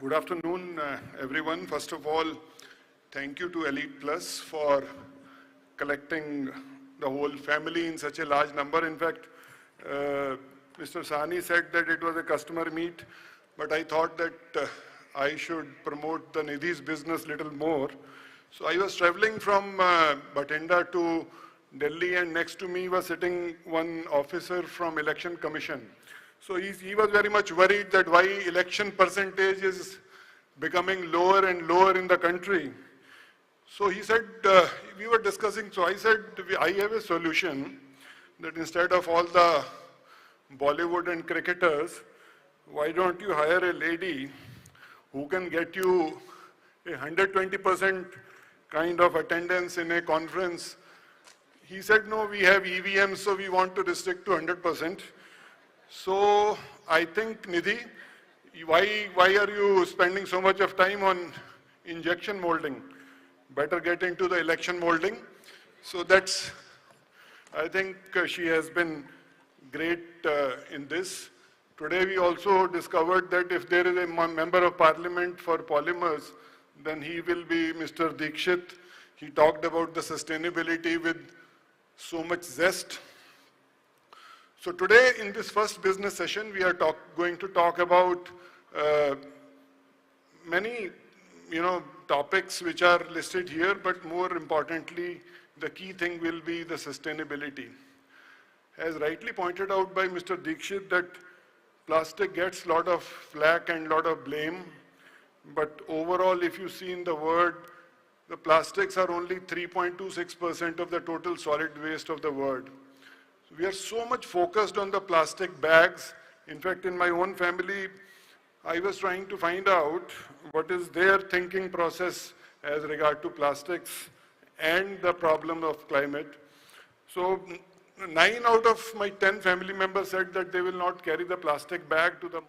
Good afternoon, everyone. First of all, thank you to Elite Plus for collecting the whole family in such a large number. In fact, Mr. Sani said that it was a customer meet, but I thought that I should promote the Nidhi's business little more. So I was traveling from Bathinda to Delhi, and next to me was sitting one officer from Election Commission. So he was very much worried that why election percentage is becoming lower and lower in the country. So he said, we were discussing, so I said, I have a solution that instead of all the Bollywood and cricketers, why don't you hire a lady who can get you a 120% kind of attendance in a conference. He said, no, we have EVM, so we want to restrict to 100%. So I think, Nidhi, why are you spending so much of time on injection molding? Better get into the election molding. So that's, I think she has been great in this. Today we also discovered that if there is a member of parliament for polymers, then he will be Mr. Dikshit. He talked about the sustainability with so much zest. So today in this first business session, we are going to talk about many, topics which are listed here, but more importantly, the key thing will be the sustainability. As rightly pointed out by Mr. Dikshit, that plastic gets a lot of flack and a lot of blame, but overall, if you see in the world, the plastics are only 3.26% of the total solid waste of the world. We are so much focused on the plastic bags. In fact, in my own family, I was trying to find out what is their thinking process as regard to plastics and the problem of climate. So 9 out of my 10 family members said that they will not carry the plastic bag to the...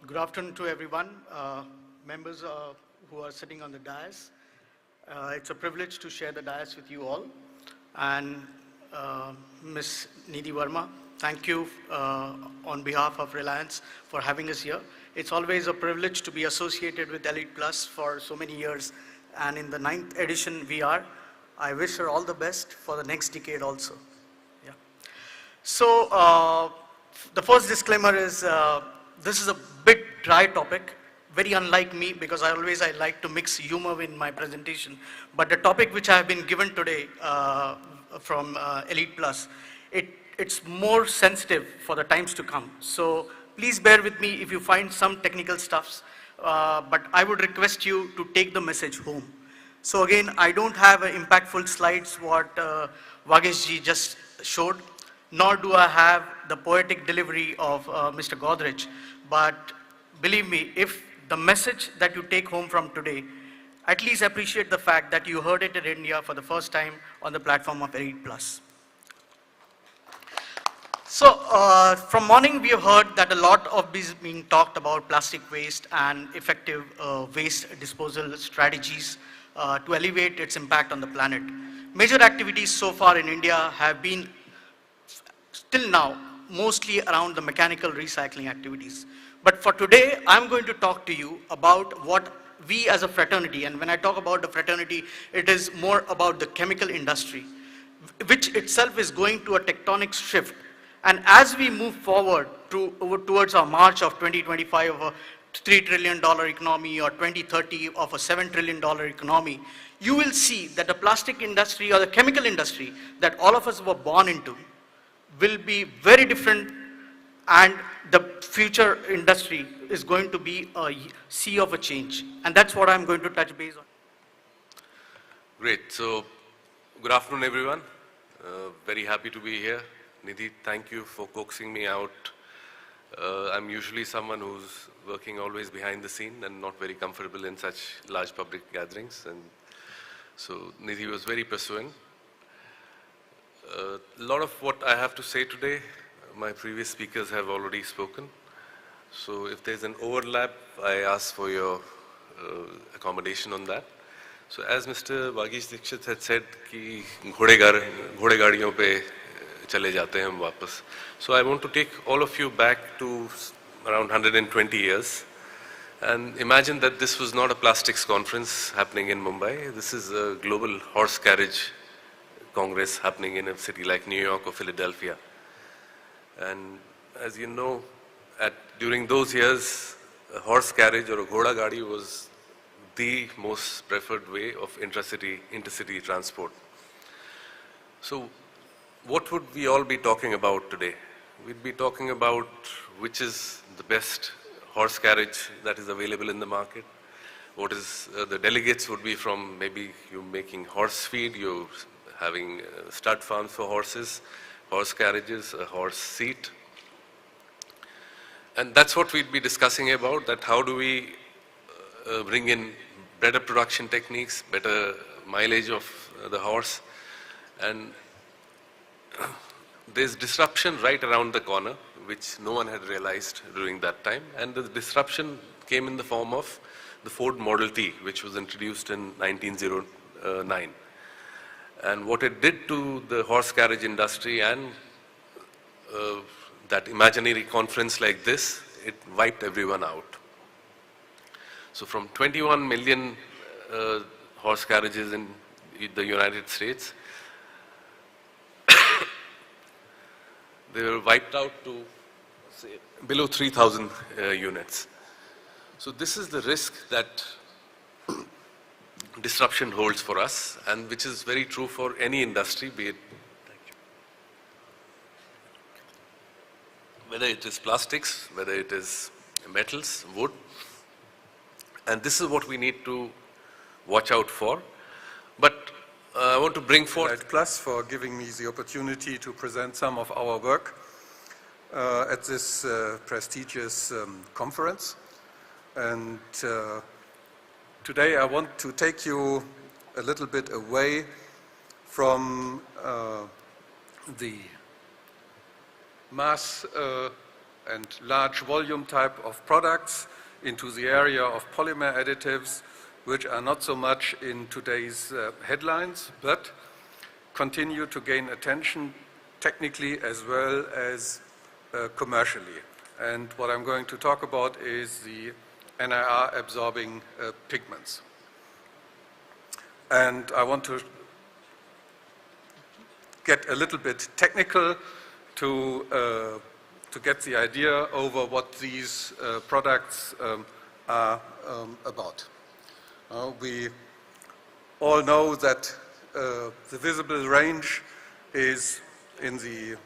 Good afternoon to everyone, members who are sitting on the dais. It's a privilege to share the dais with you all. And Ms. Nidhi Verma, thank you on behalf of Reliance for having us here. It's always a privilege to be associated with Elite Plus for so many years. And in the 9th edition we are. I wish her all the best for the next decade also. Yeah. So the first disclaimer is this is a bit dry topic. Very unlike me, because I like to mix humor in my presentation. But the topic which I have been given today from Elite Plus, it's more sensitive for the times to come. So please bear with me if you find some technical stuffs, but I would request you to take the message home. So again, I don't have impactful slides what Vagesh ji just showed, nor do I have the poetic delivery of Mr. Godrej, but believe me, if the message that you take home from today, at least appreciate the fact that you heard it in India for the first time on the platform of Elite Plus. So from morning we have heard that a lot of is being talked about plastic waste and effective waste disposal strategies to alleviate its impact on the planet. Major activities so far in India have been, till now, mostly around the mechanical recycling activities. But for today, I'm going to talk to you about what we as a fraternity, and when I talk about the fraternity, it is more about the chemical industry, which itself is going to a tectonic shift. And as we move forward towards our march of 2025 of a $3 trillion economy or 2030 of a $7 trillion economy, you will see that the plastic industry or the chemical industry that all of us were born into will be very different, and the future industry is going to be a sea of a change. And that's what I'm going to touch base on. Great. So, good afternoon, everyone. Very happy to be here. Nidhi, thank you for coaxing me out. I'm usually someone who's working always behind the scene and not very comfortable in such large public gatherings. And so, Nidhi was very pursuing. A lot of what I have to say today, my previous speakers have already spoken. So if there's an overlap, I ask for your accommodation on that. So as Mr. Vagesh Dikshit had said, कि घोड़े गाड़ियों पे चले जाते हैं हम वापस. So I want to take all of you back to around 120 years. And imagine that this was not a plastics conference happening in Mumbai. This is a global horse carriage congress happening in a city like New York or Philadelphia. And as you know, during those years, a horse carriage or a ghoda gadi was the most preferred way of intercity transport. So what would we all be talking about today? We'd be talking about which is the best horse carriage that is available in the market. What is, the delegates would be from maybe you making horse feed, you're having stud farms for horses, horse carriages, a horse seat. And that's what we'd be discussing about, that how do we bring in better production techniques, better mileage of the horse. And there's disruption right around the corner, which no one had realized during that time. And the disruption came in the form of the Ford Model T, which was introduced in 1909. And what it did to the horse carriage industry and that imaginary conference like this, it wiped everyone out. So from 21 million horse carriages in the United States, they were wiped out to say, below 3,000 units. So this is the risk that disruption holds for us, and which is very true for any industry, be it whether it is plastics, whether it is metals, wood. And this is what we need to watch out for. But I want to bring forth Plus for giving me the opportunity to present some of our work at this prestigious conference. And today I want to take you a little bit away from the mass and large volume type of products into the area of polymer additives, which are not so much in today's headlines, but continue to gain attention technically as well as commercially. And what I'm going to talk about is the NIR absorbing pigments. And I want to get a little bit technical to get the idea over what these products are about. We all know that the visible range is in the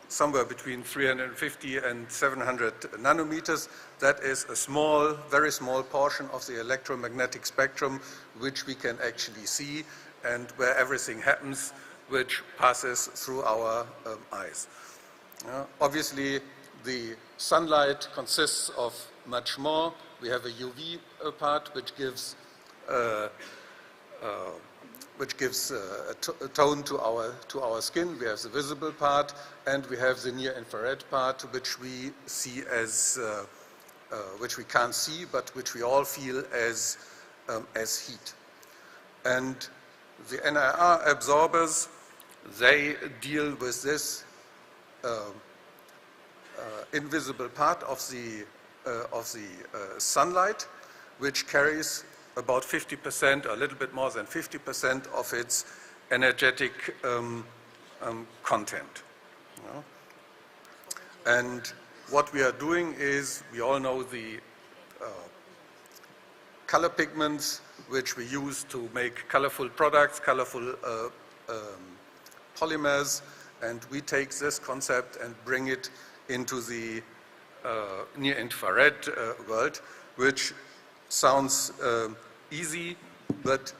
somewhere between 350 and 700 nanometers. That is a small, very small portion of the electromagnetic spectrum which we can actually see and where everything happens which passes through our eyes. Obviously, the sunlight consists of much more. We have a UV part which gives a tone to our skin. We have the visible part, and we have the near-infrared part, which we see as which we can't see, but which we all feel as heat. And the NIR absorbers, they deal with this invisible part of the sunlight, which carries about 50%, or a little bit more than 50% of its energetic content. And what we are doing is, we all know the color pigments which we use to make colorful products, colorful polymers, and we take this concept and bring it into the near-infrared world, which sounds easy, but